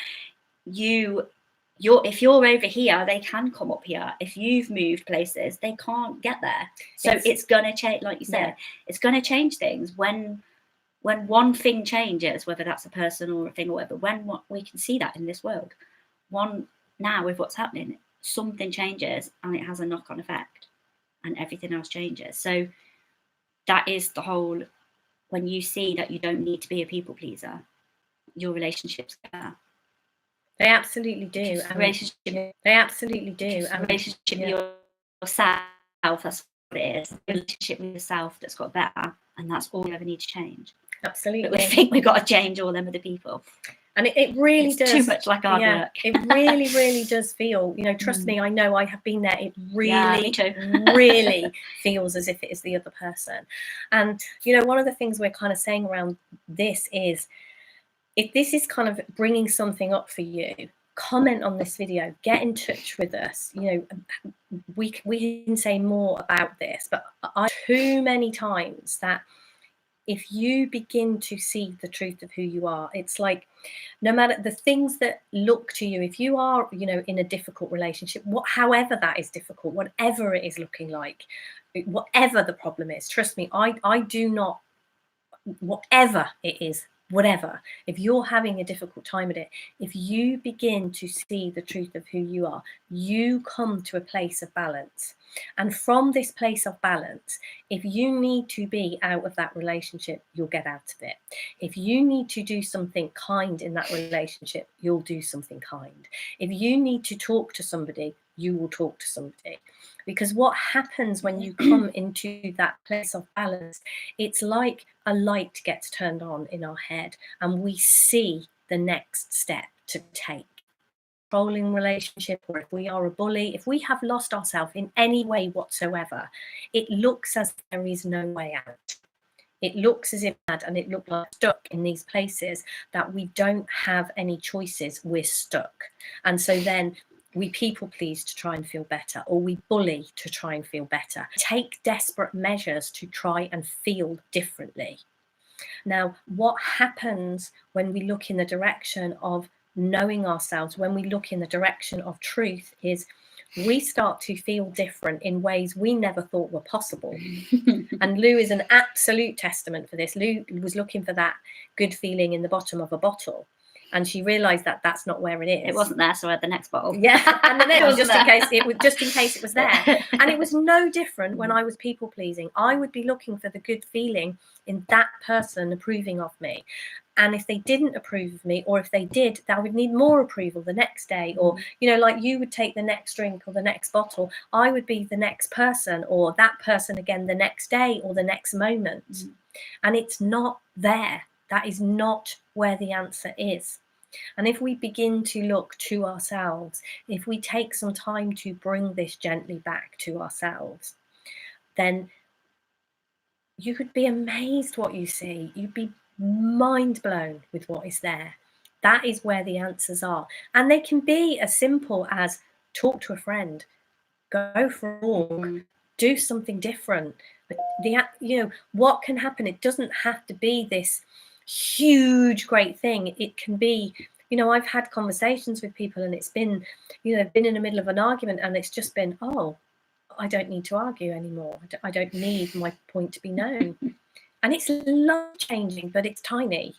if you're over here, they can come up here. If you've moved places, they can't get there. So it's gonna change, like you said, it's gonna change things. When one thing changes, whether that's a person or a thing or whatever, we can see that in this world. Now with what's happening, something changes and it has a knock-on effect, and everything else changes. So that is the whole. When you see that you don't need to be a people pleaser, your relationships get better. They absolutely do. They absolutely do. And relationship with yourself, that's what it is. A relationship with yourself that's got better, and that's all you ever need to change. Absolutely. But we think we've got to change all them other people. And it really does. Too much like hard work. It really, really does feel, you know, trust me, I know I have been there. It really, me too. really feels as if it is the other person. And, you know, one of the things we're kind of saying around this is, if this is kind of bringing something up for you, comment on this video, get in touch with us. You know, we can say more about this, but too many times that if you begin to see the truth of who you are, it's like, no matter the things that look to you, if you are, you know, in a difficult relationship, however that is difficult, whatever it is looking like, whatever the problem is, trust me, I do not, whatever it is, whatever, if you're having a difficult time at it, if you begin to see the truth of who you are, you come to a place of balance. And from this place of balance, if you need to be out of that relationship, you'll get out of it. If you need to do something kind in that relationship, you'll do something kind. If you need to talk to somebody, you will talk to somebody. Because what happens when you come into that place of balance, it's like a light gets turned on in our head and we see the next step to take. Controlling relationship, or if we are a bully, if we have lost ourselves in any way whatsoever, it looks as if there is no way out. It looks as if and it looks like stuck in these places that we don't have any choices, we're stuck. And so then we people please to try and feel better, or we bully to try and feel better. Take desperate measures to try and feel differently. Now, what happens when we look in the direction of knowing ourselves, when we look in the direction of truth, is we start to feel different in ways we never thought were possible. And Lou is an absolute testament for this. Lou was looking for that good feeling in the bottom of a bottle, and she realized that that's not where it is. It wasn't there, so I had the next bottle. Yeah, and the next just in case it was there. And it was no different when I was people pleasing. I would be looking for the good feeling in that person approving of me. And if they didn't approve of me, or if they did, I would need more approval the next day. Or, you know, like you would take the next drink or the next bottle, I would be the next person, or that person again the next day or the next moment. And it's not there. That is not where the answer is. And if we begin to look to ourselves, if we take some time to bring this gently back to ourselves, then you could be amazed what you see. You'd be mind blown with what is there. That is where the answers are. And they can be as simple as talk to a friend, go for a walk, do something different. But what can happen? It doesn't have to be this huge, great thing. It can be, I've had conversations with people and it's been, been in the middle of an argument and it's just been, I don't need to argue anymore. I don't need my point to be known. And it's life changing, but it's tiny.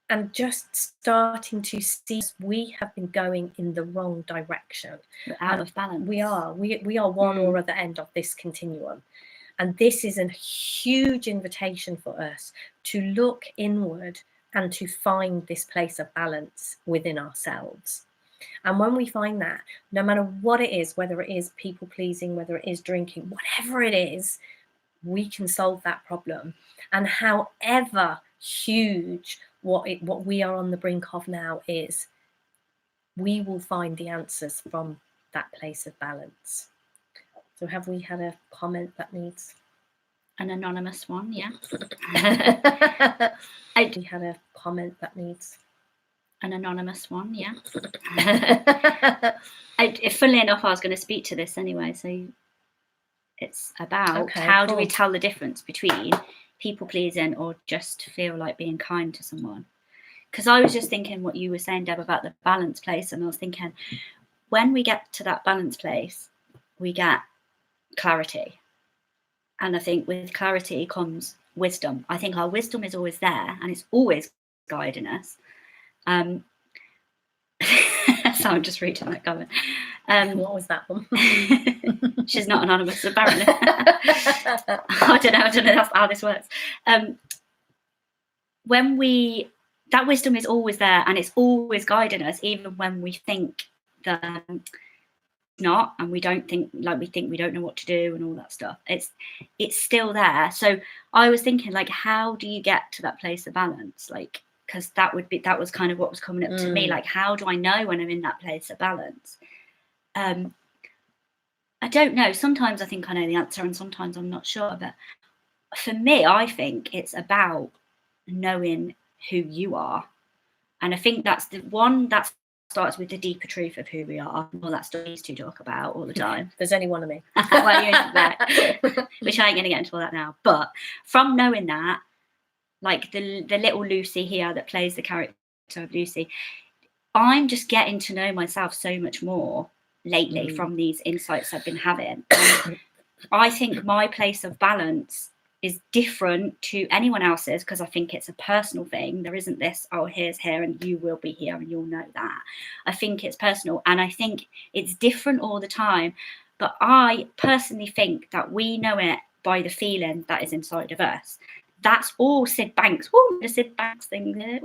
And just starting to see we have been going in the wrong direction. We're out of balance. We are one or other end of this continuum. And this is a huge invitation for us to look inward and to find this place of balance within ourselves. And when we find that, no matter what it is, whether it is people pleasing, whether it is drinking, whatever it is, we can solve that problem. And however huge what we are on the brink of now is, we will find the answers from that place of balance. So have we had a comment that needs an anonymous one? Yeah. We had a comment that needs an anonymous one. Yeah. Funnily enough, I was going to speak to this anyway. So it's about how do we tell the difference between people pleasing or just feel like being kind to someone? Because I was just thinking what you were saying, Deb, about the balance place, and I was thinking when we get to that balance place, we get clarity. And I think with clarity comes wisdom. I think our wisdom is always there and it's always guiding us. So I'm just reading that comment. What was that one? She's not anonymous, apparently. I don't know that's how this works. That wisdom is always there and it's always guiding us, even when we think that not, and we think we don't know what to do and all that stuff. It's still there. So I was thinking, like, how do you get to that place of balance? Like, because that was kind of what was coming up to me. Like, how do I know when I'm in that place of balance? I don't know. Sometimes I think I know the answer and sometimes I'm not sure. But for me, I think it's about knowing who you are. And I think that's the one that starts with the deeper truth of who we are. Well, that's what we used to talk about all the time. There's only one of me. Which I ain't going to get into all that now. But from knowing that, like the little Lucy here that plays the character of Lucy, I'm just getting to know myself so much more lately from these insights I've been having. And I think my place of balance is different to anyone else's because I think it's a personal thing. There isn't this, oh, here's here and you will be here and you'll know that. I think it's personal and I think it's different all the time. But I personally think that we know it by the feeling that is inside of us. That's all Sid Banks. Oh, the Sid Banks thing there.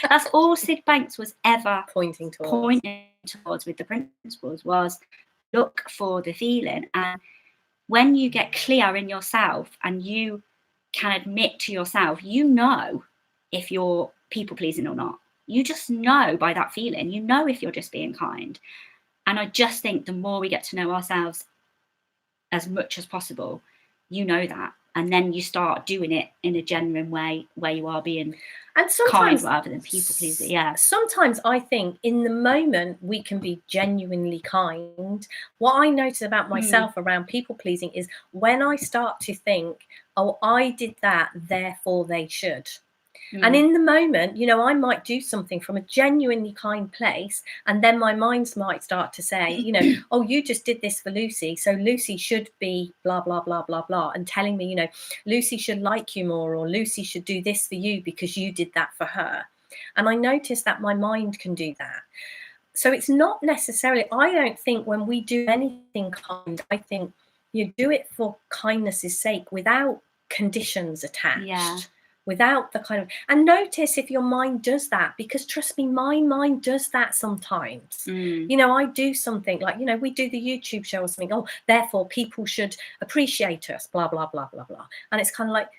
That's all Sid Banks was ever pointing towards with the principles was look for the feeling. And when you get clear in yourself and you can admit to yourself, you know if you're people pleasing or not. You just know by that feeling. You know if you're just being kind. And I just think the more we get to know ourselves as much as possible, you know that. And then you start doing it in a genuine way where you are being kind rather than people pleasing. Yeah. Sometimes I think in the moment we can be genuinely kind. What I notice about myself around people pleasing is when I start to think, oh, I did that, therefore they should. And in the moment, you know, I might do something from a genuinely kind place, and then my mind might start to say, you know, oh, you just did this for Lucy, so Lucy should be blah, blah, blah, blah, blah, and telling me, you know, Lucy should like you more, or Lucy should do this for you because you did that for her. And I notice that my mind can do that. So it's not necessarily, I don't think when we do anything kind, I think you do it for kindness' sake without conditions attached. Yeah. Without the kind of, and notice if your mind does that, because trust me, my mind does that sometimes. You know, I do something like, you know, we do the YouTube show or something, oh, therefore people should appreciate us, blah, blah, blah, blah, blah. And it's kind of like,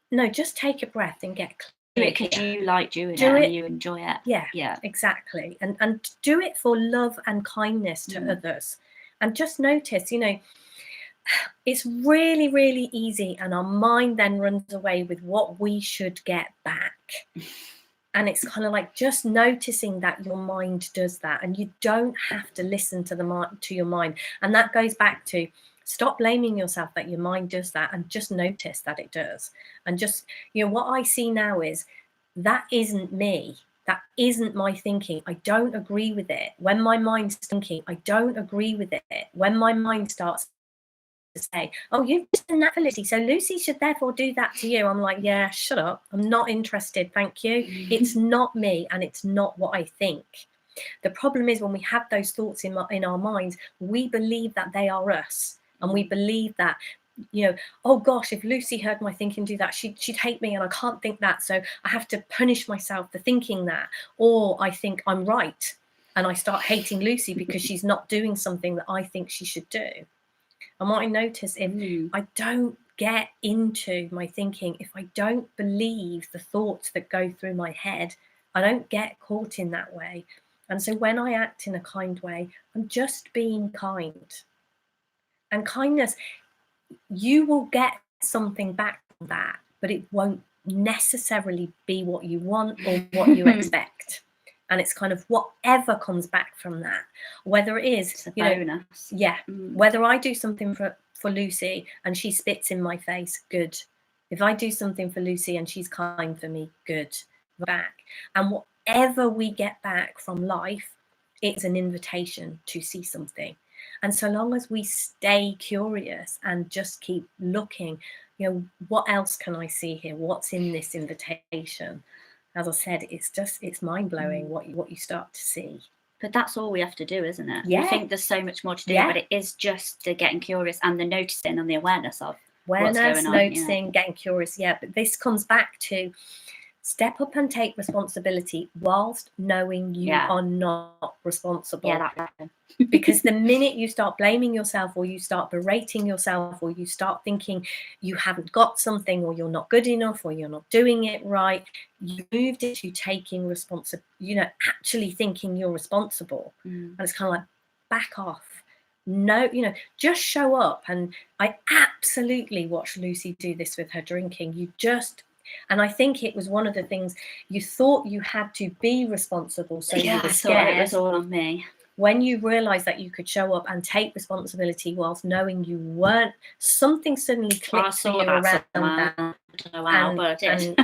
no, just take a breath and get clear. Do it because you like doing it and you enjoy it. Yeah, exactly. And do it for love and kindness to others. And just notice, you know, it's really, really easy, and our mind then runs away with what we should get back. And it's kind of like just noticing that your mind does that, and you don't have to listen to your mind. And that goes back to stop blaming yourself that your mind does that, and just notice that it does. And just, you know, what I see now is that isn't me. That isn't my thinking. I don't agree with it. When my mind's thinking, I don't agree with it. When my mind starts to say, oh, you've done that for Lucy, so Lucy should therefore do that to you, I'm like, yeah, shut up. I'm not interested. Thank you. It's not me, and it's not what I think. The problem is when we have those thoughts in our minds, we believe that they are us, and we believe that, you know, oh gosh, if Lucy heard my thinking do that, she'd hate me, and I can't think that, so I have to punish myself for thinking that. Or I think I'm right, and I start hating Lucy because she's not doing something that I think she should do. And what I notice, if I don't get into my thinking, if I don't believe the thoughts that go through my head, I don't get caught in that way. And so when I act in a kind way, I'm just being kind. And kindness, you will get something back from that, but it won't necessarily be what you want or what you expect. And it's kind of whatever comes back from that, whether it is, you know, whether I do something for Lucy and she spits in my face, good. If I do something for Lucy and she's kind for me, good. Back. And whatever we get back from life, it's an invitation to see something. And so long as we stay curious and just keep looking, you know, what else can I see here? What's in this invitation? As I said, it's mind-blowing what you start to see. But that's all we have to do, isn't it? Yeah. We think there's so much more to do, but it is just the getting curious and the noticing and the awareness of what's going on. Noticing, getting curious, but this comes back to step up and take responsibility whilst knowing you are not responsible. Yeah, that happened. Because the minute you start blaming yourself, or you start berating yourself, or you start thinking you haven't got something, or you're not good enough, or you're not doing it right, you moved into taking responsibility, you know, actually thinking you're responsible. And it's kind of like, back off. No, you know, just show up. And I absolutely watched Lucy do this with her drinking. And I think it was one of the things, you thought you had to be responsible, so you were scared. I thought it was all on me. When you realised that you could show up and take responsibility whilst knowing you weren't, something suddenly clicked for you around that. I don't know how, but it did.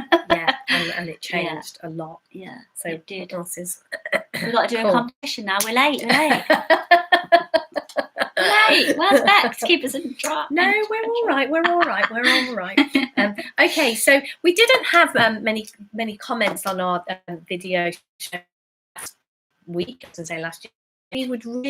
and it changed a lot. Yeah, so it did. We've got to do a competition now. We're late. Where's Bex? Keep us in track. No, we're all right. Okay, so we didn't have many comments on our video last week, I was going to say last year. We would really